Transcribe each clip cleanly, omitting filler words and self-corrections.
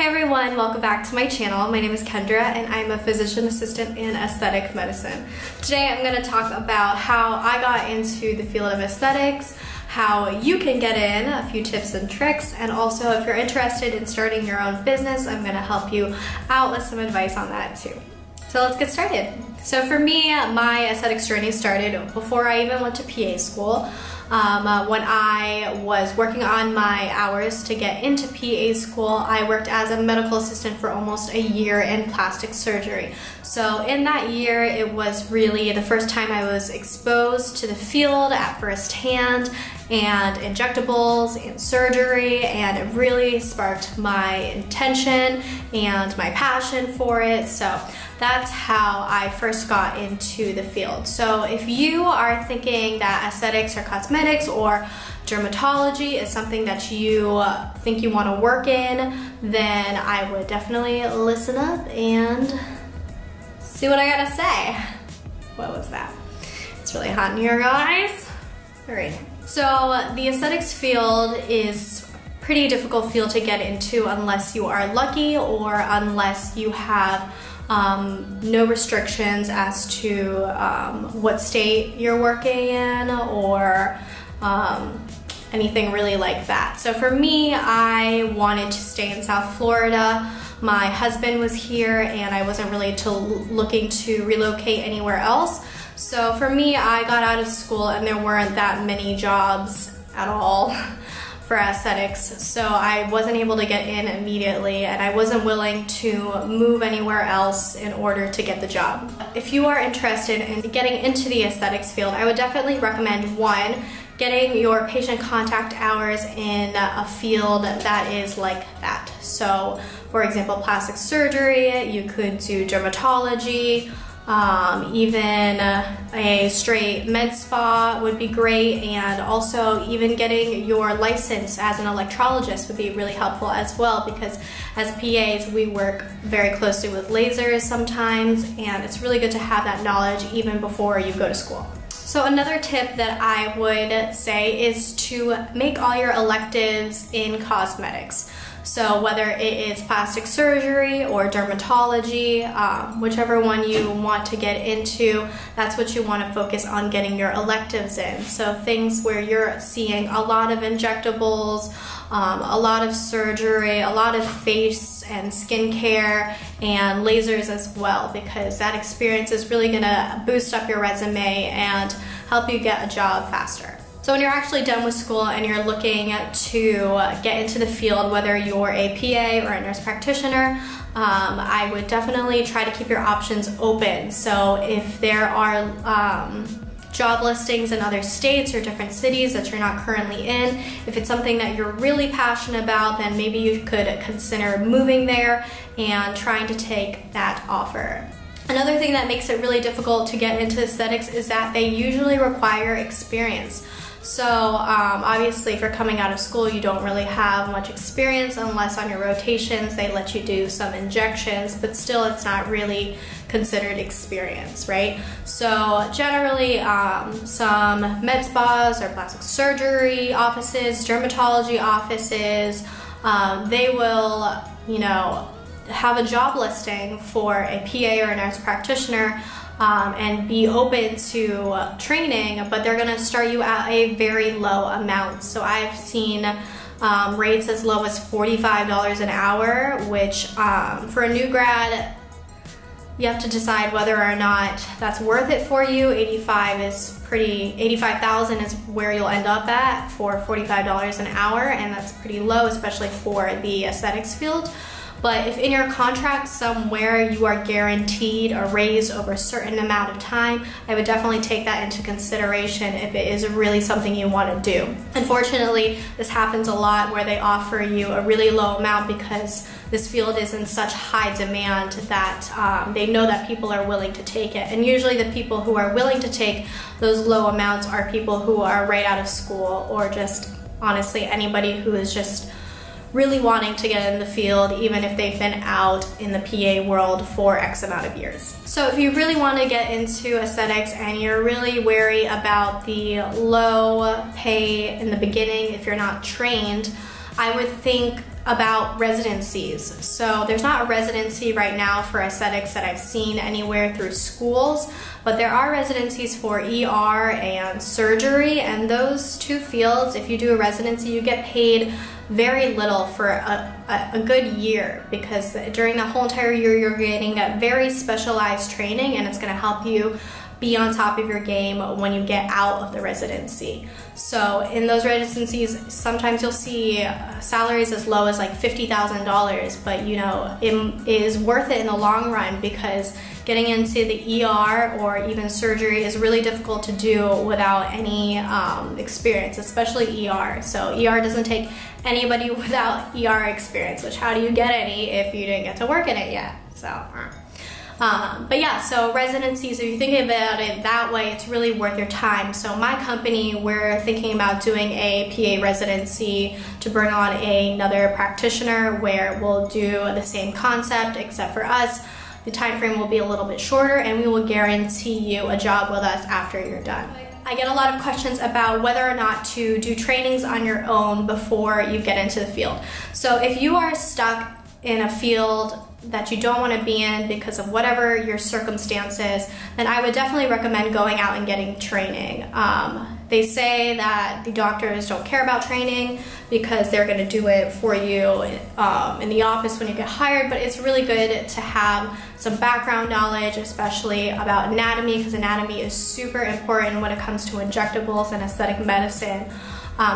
everyone, welcome back to my channel. My name is Kendra and I'm a physician assistant in aesthetic medicine. Today I'm going to talk about how I got into the field of aesthetics, how you can get in, a few tips and tricks, and also if you're interested in starting your own business, I'm going to help you out with some advice on that too. So let's get started. So for me, my aesthetics journey started before I even went to PA school. When I was working on my hours to get into PA school, I worked as a medical assistant for almost a year in plastic surgery. So in that year, it was really the first time I was exposed to the field at first hand and injectables and surgery, and it really sparked my intention and my passion for it. So that's how I first got into the field. So if you are thinking that aesthetics or cosmetics or dermatology is something that you think you want to work in, then I would definitely listen up and see what I gotta say. What was that? It's really hot in here, guys. All right. So the aesthetics field is a pretty difficult field to get into unless you are lucky or unless you have no restrictions as to what state you're working in or anything really like that. So for me, I wanted to stay in South Florida. My husband was here and I wasn't really looking to relocate anywhere else. So for me, I got out of school and there weren't that many jobs at all for aesthetics, so I wasn't able to get in immediately and I wasn't willing to move anywhere else in order to get the job. If you are interested in getting into the aesthetics field, I would definitely recommend one, getting your patient contact hours in a field that is like that. So for example, plastic surgery, you could do dermatology, even a straight med spa would be great, and also even getting your license as an electrologist would be really helpful as well, because as PAs we work very closely with lasers sometimes, and it's really good to have that knowledge even before you go to school. So another tip that I would say is to make all your electives in cosmetics. So whether it is plastic surgery or dermatology, whichever one you want to get into, that's what you want to focus on getting your electives in. So things where you're seeing a lot of injectables, a lot of surgery, a lot of face and skincare, and lasers as well, because that experience is really going to boost up your resume and help you get a job faster. So when you're actually done with school and you're looking to get into the field, whether you're a PA or a nurse practitioner, I would definitely try to keep your options open. So if there are job listings in other states or different cities that you're not currently in, if it's something that you're really passionate about, then maybe you could consider moving there and trying to take that offer. Another thing that makes it really difficult to get into aesthetics is that they usually require experience. So obviously if you're coming out of school, you don't really have much experience unless on your rotations they let you do some injections, but still it's not really considered experience, right? So generally some med spas or plastic surgery offices, dermatology offices, they will, you know, have a job listing for a PA or a nurse practitioner and be open to training, but they're going to start you at a very low amount. So I've seen rates as low as $45 an hour, which for a new grad, you have to decide whether or not that's worth it for you. 85,000 is where you'll end up at for $45 an hour, and that's pretty low, especially for the aesthetics field. But if in your contract somewhere you are guaranteed a raise over a certain amount of time, I would definitely take that into consideration if it is really something you want to do. Unfortunately, this happens a lot where they offer you a really low amount because this field is in such high demand that they know that people are willing to take it. And usually the people who are willing to take those low amounts are people who are right out of school, or just honestly anybody who is just really wanting to get in the field, even if they've been out in the PA world for X amount of years. So if you really want to get into aesthetics and you're really wary about the low pay in the beginning if you're not trained, I would think about residencies. So there's not a residency right now for aesthetics that I've seen anywhere through schools, but there are residencies for ER and surgery, and those two fields, if you do a residency, you get paid very little for a good year, because during that whole entire year you're getting that very specialized training, and it's going to help you be on top of your game when you get out of the residency. So in those residencies, sometimes you'll see salaries as low as like $50,000, but you know, it is worth it in the long run, because getting into the ER or even surgery is really difficult to do without any experience, especially ER. So ER doesn't take anybody without ER experience, which how do you get any if you didn't get to work in it yet? So. But yeah, so residencies, if you think about it that way, it's really worth your time. So my company, we're thinking about doing a PA residency to bring on another practitioner, where we'll do the same concept, except for us, the time frame will be a little bit shorter, and we will guarantee you a job with us after you're done. I get a lot of questions about whether or not to do trainings on your own before you get into the field. So if you are stuck in a field that you don't want to be in because of whatever your circumstances, then I would definitely recommend going out and getting training. They say that the doctors don't care about training because they're going to do it for you in the office when you get hired, but it's really good to have some background knowledge, especially about anatomy, because anatomy is super important when it comes to injectables and aesthetic medicine.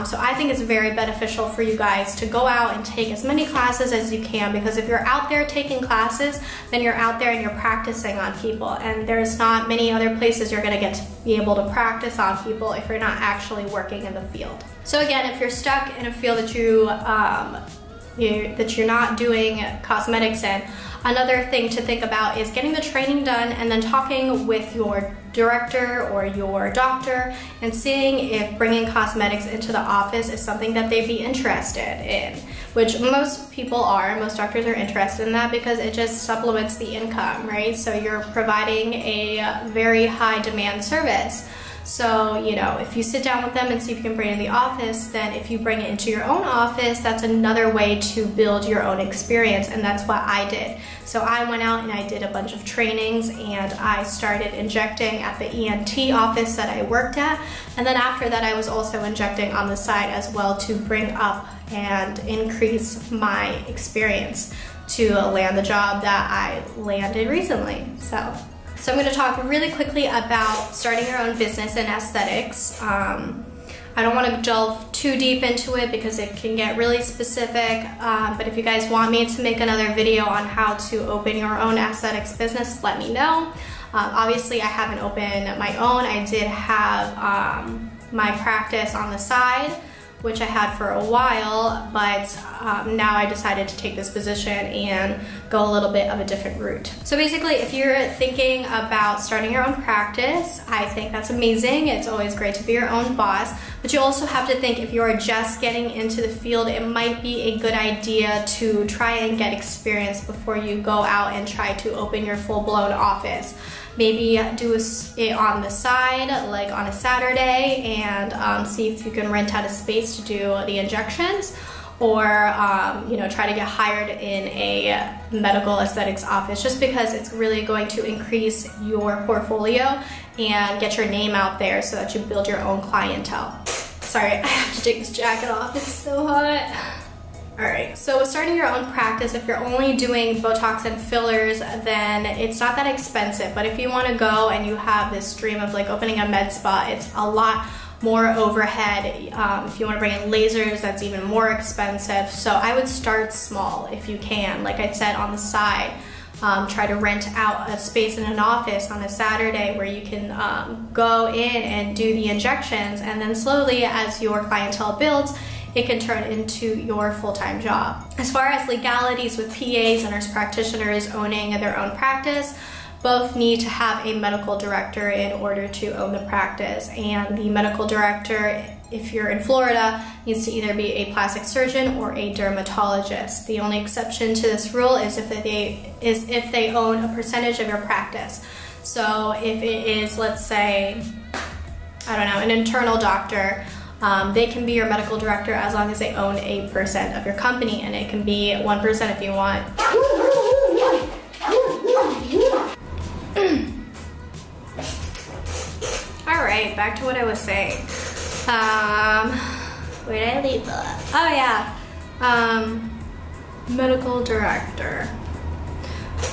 So I think it's very beneficial for you guys to go out and take as many classes as you can, because if you're out there taking classes, then you're out there and you're practicing on people, and there's not many other places you're going to get to be able to practice on people if you're not actually working in the field. So again, if you're stuck in a field that you're not doing cosmetics in, another thing to think about is getting the training done and then talking with your director or your doctor and seeing if bringing cosmetics into the office is something that they'd be interested in, which most people are. Most doctors are interested in that because it just supplements the income, right? So you're providing a very high demand service. So, you know, if you sit down with them and see if you can bring it in the office, then if you bring it into your own office, that's another way to build your own experience, and that's what I did. So I went out and I did a bunch of trainings, and I started injecting at the ENT office that I worked at, and then after that I was also injecting on the side as well to bring up and increase my experience to land the job that I landed recently. So I'm going to talk really quickly about starting your own business in aesthetics. I don't want to delve too deep into it because it can get really specific, but if you guys want me to make another video on how to open your own aesthetics business, let me know. Obviously I haven't opened my own. I did have my practice on the side, which I had for a while, but now I decided to take this position and go a little bit of a different route. So basically, if you're thinking about starting your own practice, I think that's amazing. It's always great to be your own boss, but you also have to think, if you're just getting into the field, it might be a good idea to try and get experience before you go out and try to open your full-blown office. Maybe do it on the side, like on a Saturday, and see if you can rent out a space to do the injections, or you know, try to get hired in a medical aesthetics office, just because it's really going to increase your portfolio and get your name out there so that you build your own clientele. Sorry, I have to take this jacket off, it's so hot. Alright, so starting your own practice, if you're only doing Botox and fillers, then it's not that expensive. But if you want to go and you have this dream of like opening a med spa, it's a lot more overhead. If you want to bring in lasers, that's even more expensive. So I would start small if you can. Like I said, on the side, try to rent out a space in an office on a Saturday where you can go in and do the injections, and then slowly, as your clientele builds, it can turn into your full-time job. As far as legalities with PAs and nurse practitioners owning their own practice, both need to have a medical director in order to own the practice. And the medical director, if you're in Florida, needs to either be a plastic surgeon or a dermatologist. The only exception to this rule is if they own a percentage of your practice. So if it is, let's say, I don't know, an internal doctor, They can be your medical director as long as they own 8% of your company, and it can be 1% if you want. Alright, back to what I was saying. Where did I leave that? Oh yeah, medical director.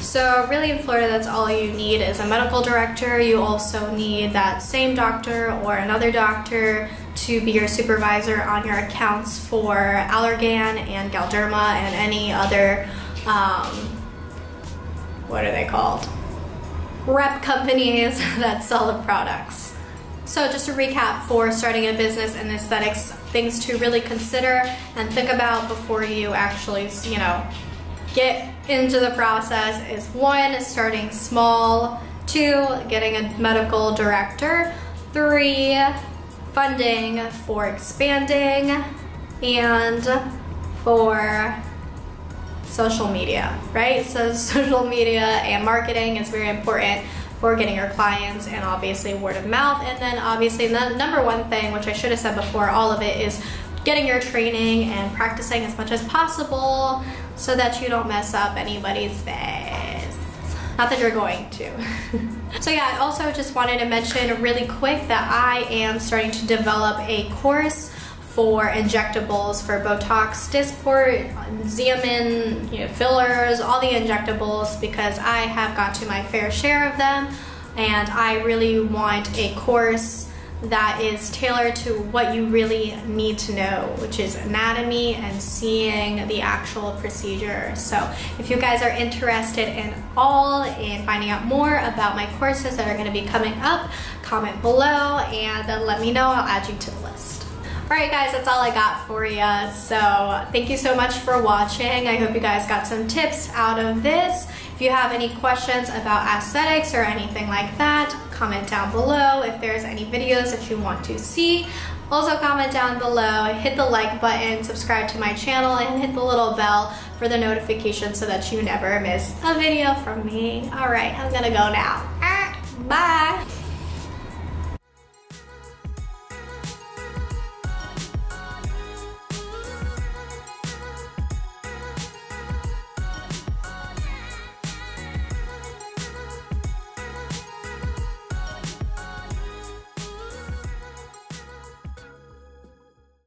So really in Florida, that's all you need is a medical director. You also need that same doctor or another doctor to be your supervisor on your accounts for Allergan and Galderma and any other, what are they called? Rep companies that sell the products. So just to recap for starting a business in aesthetics, things to really consider and think about before you actually, you know, get into the process is 1, starting small, 2, getting a medical director, 3, funding for expanding, and 4, social media, right? So social media and marketing is very important for getting your clients, and obviously word of mouth. And then obviously the number 1 thing, which I should have said before, all of it is getting your training and practicing as much as possible so that you don't mess up anybody's face. Not that you're going to. So yeah, I also just wanted to mention really quick that I am starting to develop a course for injectables for Botox, Dysport, Xeomin, you know, fillers, all the injectables, because I have got to my fair share of them, and I really want a course that is tailored to what you really need to know, which is anatomy and seeing the actual procedure. So if you guys are interested in finding out more about my courses that are going to be coming up, comment below and let me know. I'll add you to the list. Alright guys, that's all I got for you. So thank you so much for watching. I hope you guys got some tips out of this. If you have any questions about aesthetics or anything like that, comment down below. If there's any videos that you want to see, also comment down below. Hit the like button, subscribe to my channel, and hit the little bell for the notification so that you never miss a video from me. Alright, I'm gonna go now. Bye!